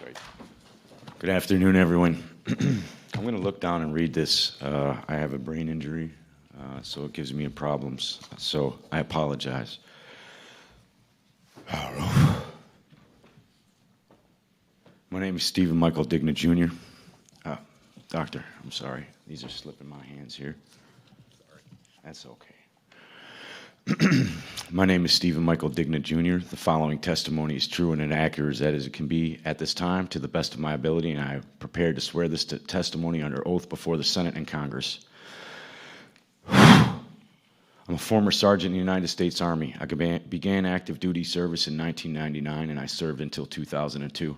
Great. Good afternoon, everyone. I'm going to look down and read this. I have a brain injury, so it gives me problems. So I apologize. My name is Steven Michael Digna Jr. Doctor, I'm sorry. These are slipping my hands here. Sorry. That's okay. My name is Steven Michael Digna Jr. The following testimony is true and inaccurate as it can be at this time, to the best of my ability, and I am prepared to swear this testimony under oath before the Senate and Congress. I'm a former sergeant in the United States Army. I began active duty service in 1999, and I served until 2002.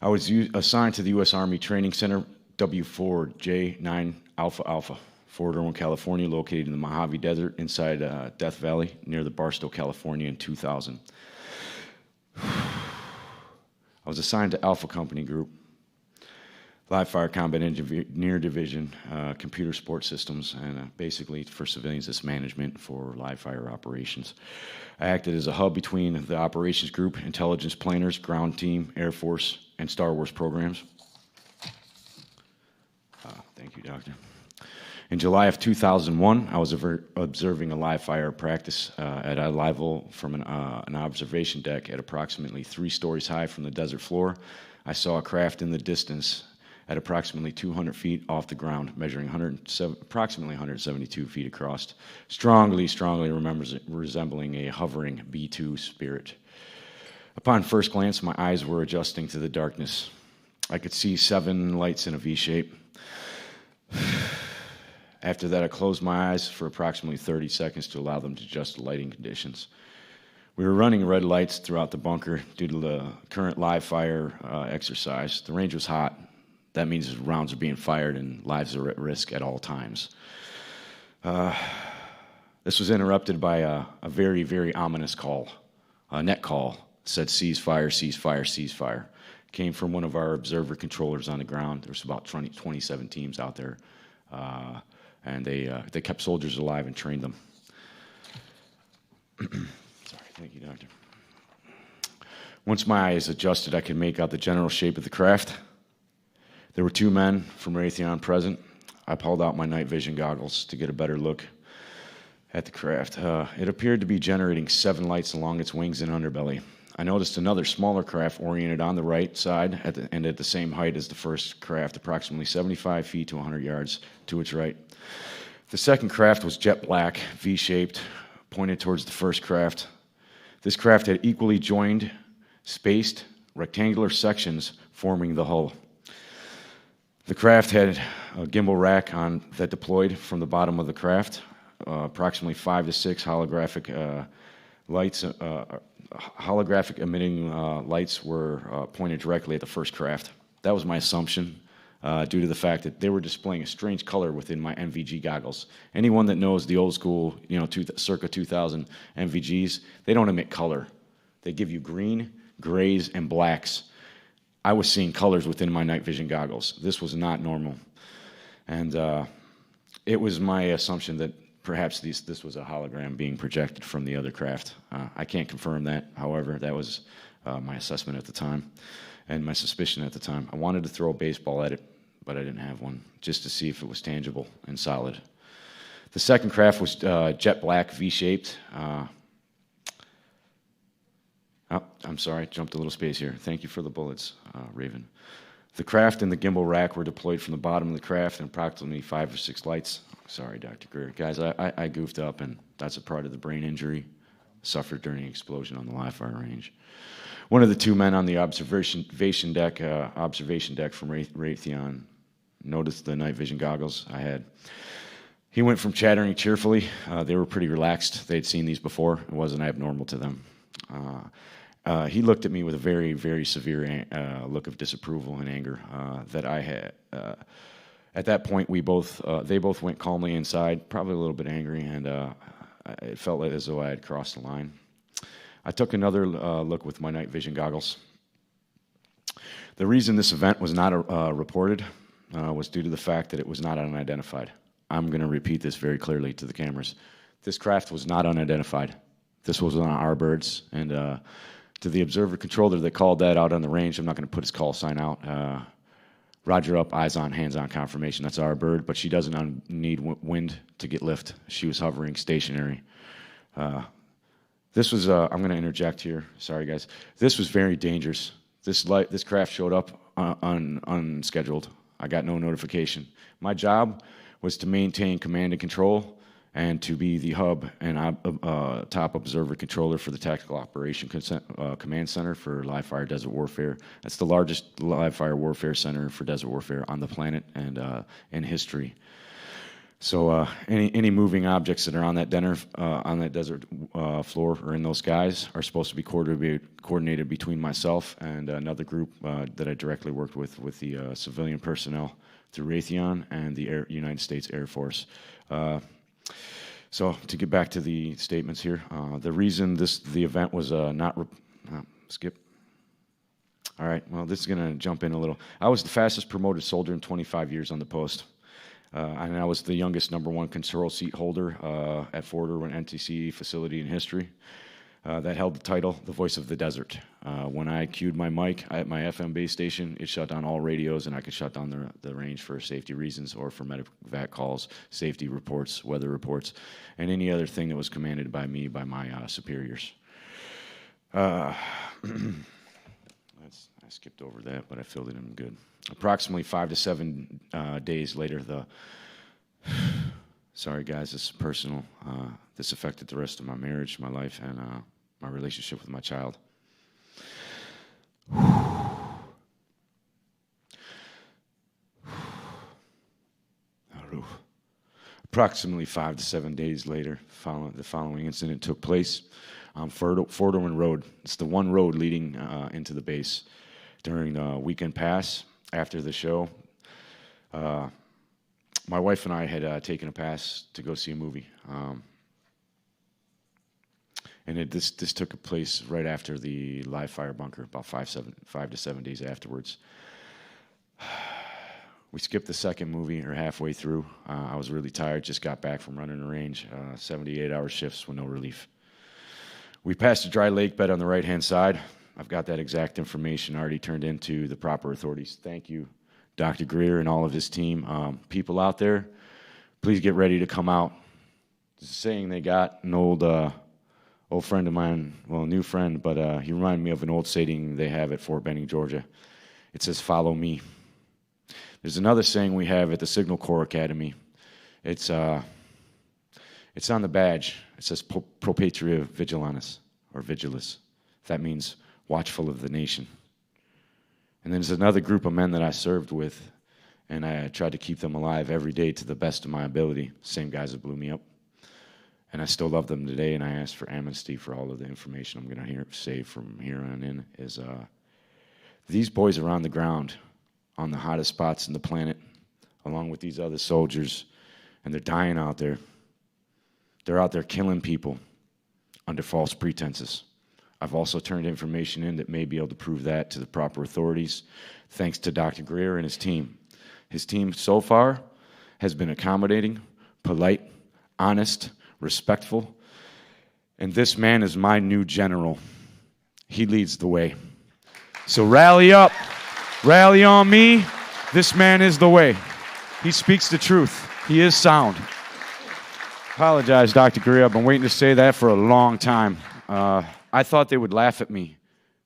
I was assigned to the U.S. Army Training Center, W4J9 Alpha Alpha, Fort Irwin, California, located in the Mojave Desert inside Death Valley near the Barstow, California in 2000. I was assigned to Alpha Company Group, Live Fire Combat Engineer Division, Computer Support Systems, and basically for civilians, it's management for live fire operations. I acted as a hub between the operations group, intelligence planners, ground team, Air Force, and Star Wars programs. Thank you, Doctor. In July of 2001, I was observing a live fire practice at a level from an observation deck at approximately 3 stories high from the desert floor. I saw a craft in the distance at approximately 200 feet off the ground, measuring approximately 172 feet across, strongly resembling a hovering B-2 Spirit. Upon first glance, my eyes were adjusting to the darkness. I could see 7 lights in a V-shape. After that, I closed my eyes for approximately 30 seconds to allow them to adjust to lighting conditions. We were running red lights throughout the bunker due to the current live fire exercise. The range was hot. That means rounds are being fired and lives are at risk at all times. This was interrupted by a very, very ominous call, a net call. It said, "Ceasefire, ceasefire, ceasefire." It came from one of our observer controllers on the ground. There was about 27 teams out there. And they kept soldiers alive and trained them. Sorry, thank you, Doctor. Once my eyes adjusted, I could make out the general shape of the craft. There were 2 men from Raytheon present. I pulled out my night vision goggles to get a better look at the craft. It appeared to be generating 7 lights along its wings and underbelly. I noticed another smaller craft oriented on the right side and at the same height as the first craft, approximately 75 feet to 100 yards to its right. The second craft was jet black, V-shaped, pointed towards the first craft. This craft had equally joined, spaced, rectangular sections forming the hull. The craft had a gimbal rack that deployed from the bottom of the craft. Approximately 5 to 6 holographic lights. Holographic emitting lights were pointed directly at the first craft. That was my assumption due to the fact that they were displaying a strange color within my MVG goggles. Anyone that knows the old school, circa 2000 MVGs, they don't emit color. They give you green, grays, and blacks. I was seeing colors within my night vision goggles. This was not normal. And it was my assumption that perhaps this was a hologram being projected from the other craft. I can't confirm that. However, that was my assessment at the time and my suspicion at the time. I wanted to throw a baseball at it, but I didn't have one, just to see if it was tangible and solid. The second craft was jet black, V-shaped. I'm sorry, jumped a little space here. Thank you for the bullets, Raven. The craft and the gimbal rack were deployed from the bottom of the craft and approximately 5 or 6 lights. Sorry, Dr. Greer. Guys, I goofed up, and that's a part of the brain injury suffered during an explosion on the live fire range. One of the 2 men on the observation deck from Raytheon noticed the night vision goggles I had. He went from chattering cheerfully. They were pretty relaxed. They'd seen these before. It wasn't abnormal to them. He looked at me with a very, very severe look of disapproval and anger that I had. At that point, they both went calmly inside, probably a little bit angry, and it felt as though I had crossed the line. I took another look with my night vision goggles. The reason this event was not reported was due to the fact that it was not unidentified. I'm going to repeat this very clearly to the cameras. This craft was not unidentified. This was one of our birds, and To the observer controller that called that out on the range, I'm not going to put his call sign out. Roger up, eyes on, hands on confirmation. That's our bird, but she doesn't need wind to get lift. She was hovering stationary. This was, I'm going to interject here. Sorry, guys. This was very dangerous. This craft showed up unscheduled. I got no notification. My job was to maintain command and control and to be the hub and top observer controller for the Tactical Operation Command Center for live fire desert warfare. That's the largest live fire warfare center for desert warfare on the planet and in history. So any moving objects that are on that desert floor or in those skies are supposed to be coordinated between myself and another group that I directly worked with the civilian personnel through Raytheon and the United States Air Force. So to get back to the statements here, the reason the event was skip. All right, well, this is going to jump in a little. I was the fastest promoted soldier in 25 years on the post. And I was the youngest #1 control seat holder at Fort Irwin NTC facility in history. That held the title, the voice of the desert. When I cued my mic at my FM base station, it shut down all radios, and I could shut down the range for safety reasons or for medevac calls, safety reports, weather reports, and any other thing that was commanded by me, by my superiors. I skipped over that, but I filled it in good. Approximately 5 to 7 days later, sorry guys, this is personal. This affected the rest of my marriage, my life, and my relationship with my child. Approximately 5 to 7 days later, the following incident took place on Fort Irwin Road. It's the one road leading into the base. During the weekend pass, after the show, my wife and I had taken a pass to go see a movie. And this took place right after the live fire bunker, about 5 to 7 days afterwards. We skipped the second movie, or halfway through. I was really tired, just got back from running the range, 78-hour shifts with no relief. We passed a dry lake bed on the right-hand side. I've got that exact information already turned into the proper authorities. Thank you, Dr. Greer and all of his team. People out there, please get ready to come out. It's a saying they got, an old friend of mine, well, a new friend, but he reminded me of an old saying they have at Fort Benning, Georgia. It says, "Follow me." There's another saying we have at the Signal Corps Academy. It's on the badge. It says, "Pro Patria Vigilantes," or Vigilis. That means watchful of the nation. And then there's another group of men that I served with, and I tried to keep them alive every day to the best of my ability. Same guys that blew me up. And I still love them today, and I ask for amnesty for all of the information I'm going to say from here on in. These boys are on the ground, on the hottest spots in the planet, along with these other soldiers, and they're dying out there. They're out there killing people under false pretenses. I've also turned information in that may be able to prove that to the proper authorities, thanks to Dr. Greer and his team. His team so far has been accommodating, polite, honest, respectful, and this man is my new general. He leads the way. So rally up, rally on me. This man is the way. He speaks the truth. He is sound. Apologize, Dr. Greer. I've been waiting to say that for a long time. I thought they would laugh at me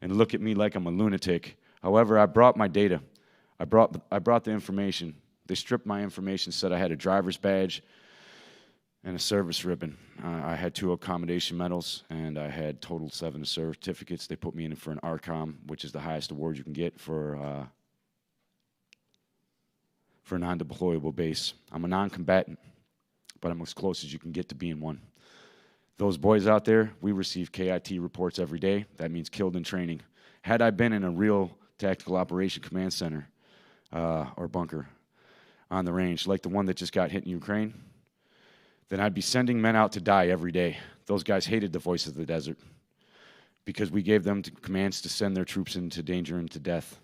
and look at me like I'm a lunatic. However, I brought my data. I brought the information. They stripped my information, said I had a driver's badge and a service ribbon. I had 2 accommodation medals, and I had total 7 certificates. They put me in for an ARCOM, which is the highest award you can get for a non-deployable base. I'm a non-combatant, but I'm as close as you can get to being one. Those boys out there, we receive KIT reports every day. That means killed in training. Had I been in a real Tactical Operation Command Center or bunker on the range, like the one that just got hit in Ukraine, then I'd be sending men out to die every day. Those guys hated the voice of the desert because we gave them commands to send their troops into danger and to death,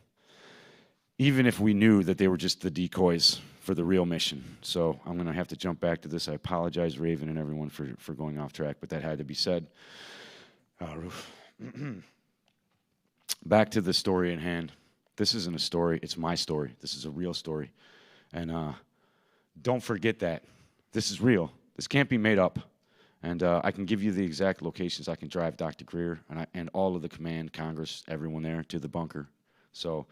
even if we knew that they were just the decoys for the real mission. So I'm going to have to jump back to this. I apologize, Raven and everyone, for going off track, but that had to be said. Back to the story in hand. This isn't a story, it's my story. This is a real story. And don't forget that. This is real. This can't be made up. And I can give you the exact locations. I can drive Dr. Greer and all of the command, Congress, everyone there to the bunker. So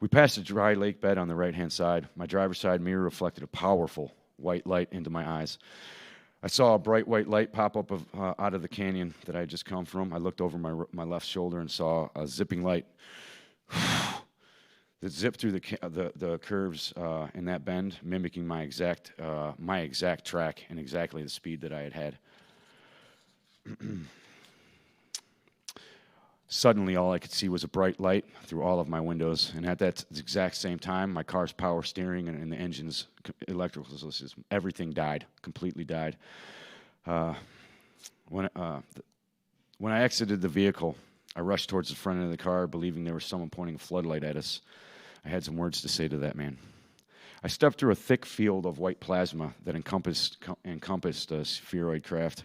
we passed a dry lake bed on the right-hand side. My driver's side mirror reflected a powerful white light into my eyes. I saw a bright white light pop up out of the canyon that I had just come from. I looked over my left shoulder and saw a zipping light that zipped through the curves in that bend, mimicking my exact track and exactly the speed that I had had. Suddenly, all I could see was a bright light through all of my windows, and at that exact same time, my car's power steering and the engine's electrical system, everything died, completely died. When I exited the vehicle, I rushed towards the front of the car, believing there was someone pointing a floodlight at us. I had some words to say to that man. I stepped through a thick field of white plasma that encompassed a spheroid craft.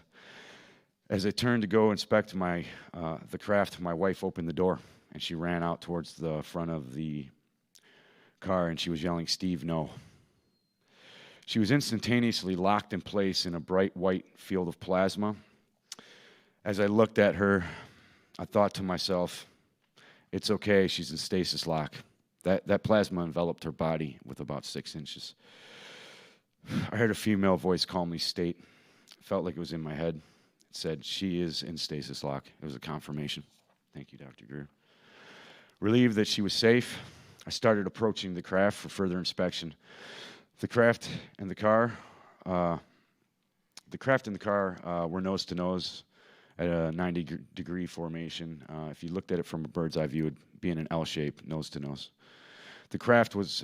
As I turned to go inspect the craft, my wife opened the door, and she ran out towards the front of the car, and she was yelling, "Steve, no." She was instantaneously locked in place in a bright white field of plasma. As I looked at her, I thought to myself, it's okay, she's in stasis lock. That plasma enveloped her body with about 6 inches. I heard a female voice calmly state, it felt like it was in my head. It said, she is in stasis lock. It was a confirmation. Thank you, Dr. Greer. Relieved that she was safe, I started approaching the craft for further inspection. The craft and the car were nose to nose at a 90-degree formation. If you looked at it from a bird's eye view, it would be in an L shape, nose to nose. The craft was,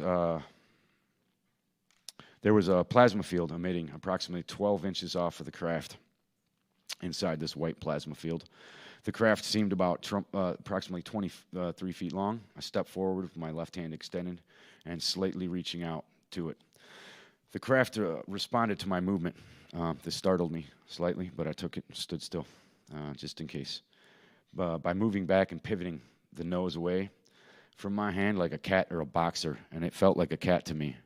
there was a plasma field emitting approximately 12 inches off of the craft inside this white plasma field. The craft seemed about approximately 23 feet long. I stepped forward with my left hand extended and slightly reaching out to it. The craft responded to my movement. This startled me slightly, but I took it and stood still, just in case. By moving back and pivoting the nose away from my hand like a cat or a boxer, and it felt like a cat to me.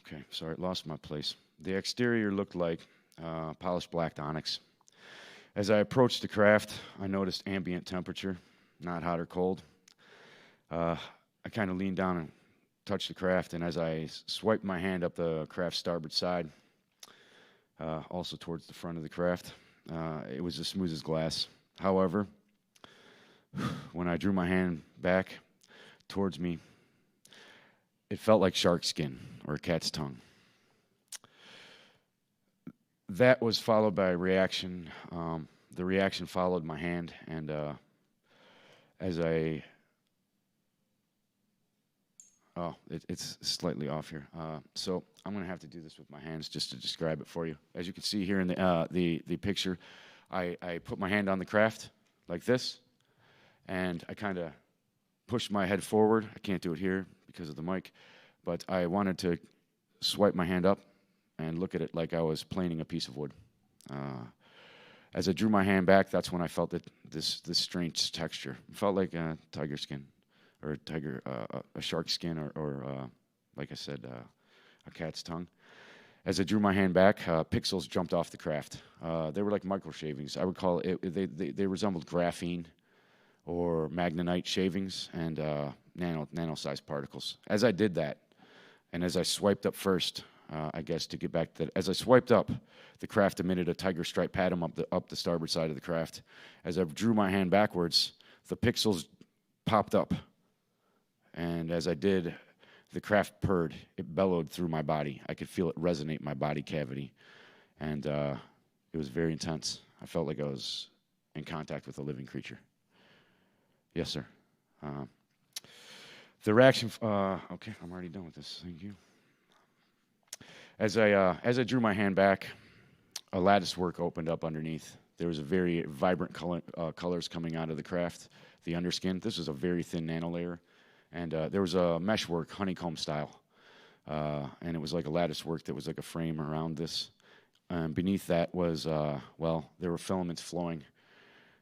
Okay, sorry, lost my place. The exterior looked like polished black onyx. As I approached the craft, I noticed ambient temperature, not hot or cold. I kind of leaned down and touched the craft, and as I swiped my hand up the craft's starboard side, also towards the front of the craft, it was as smooth as glass. However, when I drew my hand back towards me, it felt like shark skin or a cat's tongue. That was followed by a reaction. The reaction followed my hand, and it's slightly off here. So I'm going to have to do this with my hands just to describe it for you. As you can see here in the picture, I put my hand on the craft like this, and I kind of pushed my head forward. I can't do it here because of the mic, but I wanted to swipe my hand up and look at it like I was planing a piece of wood. As I drew my hand back, that's when I felt that this strange texture. It felt like a tiger skin, or a shark skin, or like I said, a cat's tongue. As I drew my hand back, pixels jumped off the craft. They were like micro shavings. I would call it. They resembled graphene or magnetite shavings and nano-sized particles. As I did that, and as I swiped up first, I guess to get back to that, as I swiped up, the craft emitted a tiger stripe pattern up the starboard side of the craft. As I drew my hand backwards, the pixels popped up, and as I did, the craft purred. It bellowed through my body. I could feel it resonate in my body cavity, and it was very intense. I felt like I was in contact with a living creature. Yes, sir. The reaction. Okay, I'm already done with this. Thank you. As I drew my hand back, a lattice work opened up underneath. There was a very vibrant colors coming out of the craft, the underskin. This was a very thin nano layer, and there was a meshwork, honeycomb style. and it was like a lattice work that was like a frame around this. Beneath that was, well, there were filaments flowing.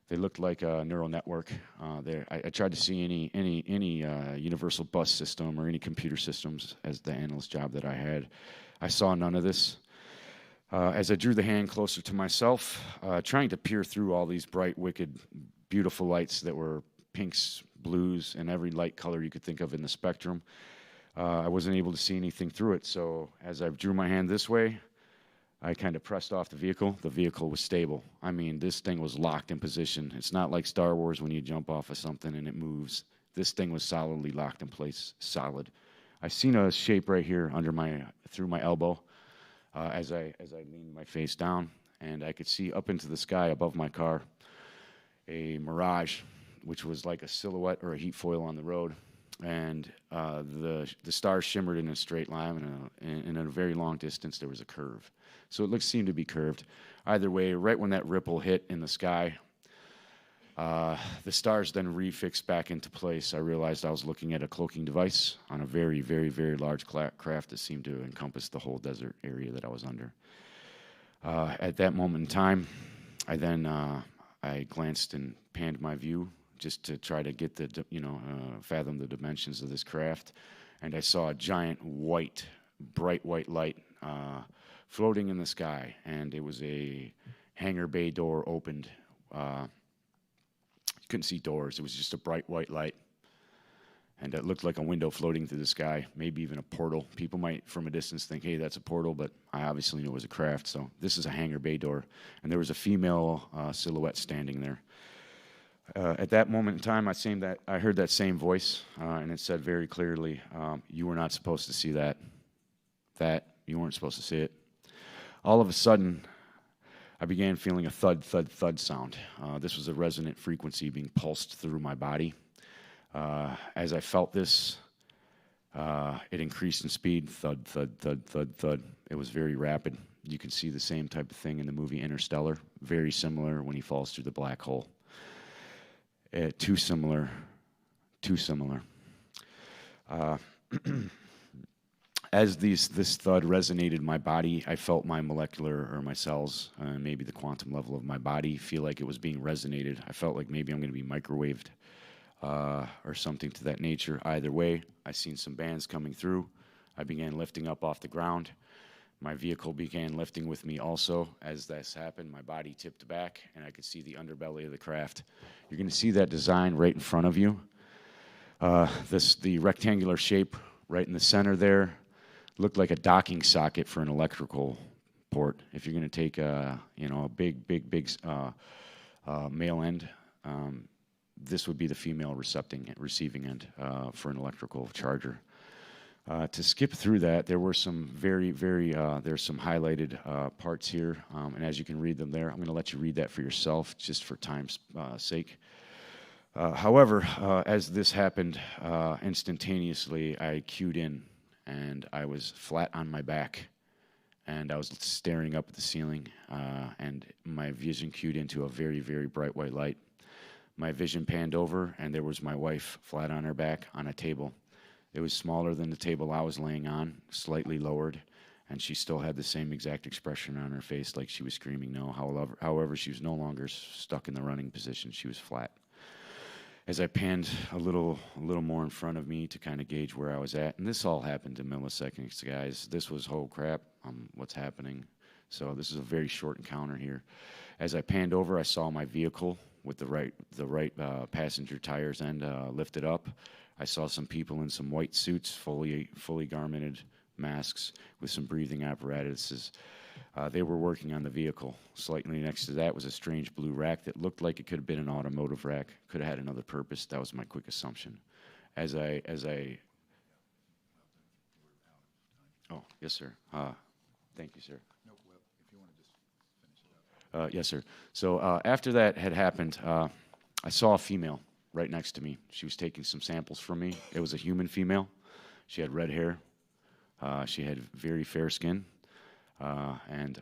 They looked like a neural network. I tried to see any universal bus system or any computer systems as the analyst job that I had. I saw none of this. As I drew the hand closer to myself, trying to peer through all these bright, wicked, beautiful lights that were pinks, blues, and every light color you could think of in the spectrum, I wasn't able to see anything through it. So as I drew my hand this way, I kind of pressed off the vehicle. The vehicle was stable. I mean, this thing was locked in position. It's not like Star Wars when you jump off of something and it moves. This thing was solidly locked in place, solid. I seen a shape right here through my elbow as I leaned my face down, and I could see up into the sky above my car a mirage, which was like a silhouette or a heat foil on the road. And the stars shimmered in a straight line, and in a very long distance there was a curve. So it seemed to be curved. Either way, right when that ripple hit in the sky, the stars then refixed back into place. I realized I was looking at a cloaking device on a very, very, very large craft that seemed to encompass the whole desert area that I was under. At that moment in time, I glanced and panned my view just to try to get fathom the dimensions of this craft. And I saw a giant bright white light floating in the sky. And it was a hangar bay door opened. You couldn't see doors. It was just a bright white light. And it looked like a window floating through the sky, maybe even a portal. People might, from a distance, think, hey, that's a portal, but I obviously knew it was a craft. So this is a hangar bay door. And there was a female silhouette standing there. At that moment in time, I heard that same voice, and it said very clearly, you were not supposed to see that. You weren't supposed to see it. All of a sudden, I began feeling a thud, thud, thud sound. This was a resonant frequency being pulsed through my body. As I felt this, it increased in speed, thud, thud, thud, thud, thud. It was very rapid. You can see the same type of thing in the movie Interstellar, very similar when he falls through the black hole. Too similar. As this thud resonated in my body, I felt my molecular or my cells, maybe the quantum level of my body, feel like it was being resonated. I felt like maybe I'm going to be microwaved or something to that nature. Either way, I seen some bands coming through. I began lifting up off the ground. My vehicle began lifting with me also. As this happened, my body tipped back, and I could see the underbelly of the craft. You're going to see that design right in front of you. The rectangular shape right in the center there looked like a docking socket for an electrical port. If you're going to take a big male end, this would be the female receiving end for an electrical charger. To skip through that, there were some there's some highlighted parts here, and as you can read them there, I'm going to let you read that for yourself, just for time's sake. However, as this happened instantaneously, I cued in, and I was flat on my back, and I was staring up at the ceiling, and my vision cued into a very, very bright white light. My vision panned over, and there was my wife flat on her back on a table. It was smaller than the table I was laying on, slightly lowered, and she still had the same exact expression on her face, like she was screaming no. However, she was no longer stuck in the running position. She was flat. As I panned a little more in front of me to kind of gauge where I was at, and this all happened in milliseconds, guys. This was, oh crap, what's happening? So this is a very short encounter here. As I panned over, I saw my vehicle with the right passenger tires end lifted up. I saw some people in some white suits, fully garmented masks with some breathing apparatuses. They were working on the vehicle. Slightly next to that was a strange blue rack that looked like it could have been an automotive rack. Could have had another purpose. That was my quick assumption. Oh, yes, sir. Thank you, sir. No, well, if you want to just finish it up. Yes, sir. So after that had happened, I saw a female right next to me. She was taking some samples from me. It was a human female. She had red hair. She had very fair skin. And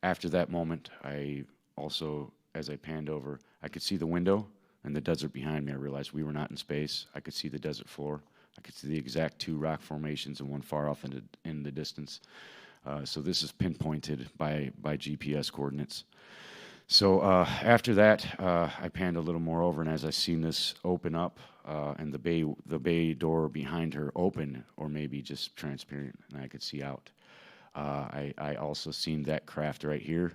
after that moment, I also, as I panned over, I could see the window and the desert behind me. I realized we were not in space. I could see the desert floor. I could see the exact 2 rock formations and one far off in the distance. So this is pinpointed by GPS coordinates. So after that, I panned a little more over, and as I seen this open up and the bay door behind her open, or maybe just transparent, and I could see out. I also seen that craft right here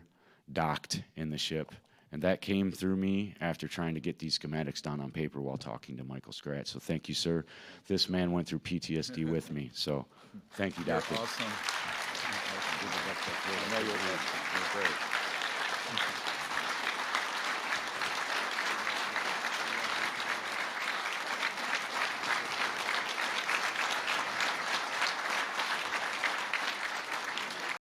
docked in the ship, and that came through me after trying to get these schematics down on paper while talking to Michael Scratch. So thank you, sir. This man went through PTSD with me. So thank you, Doctor. Awesome. I know you're great.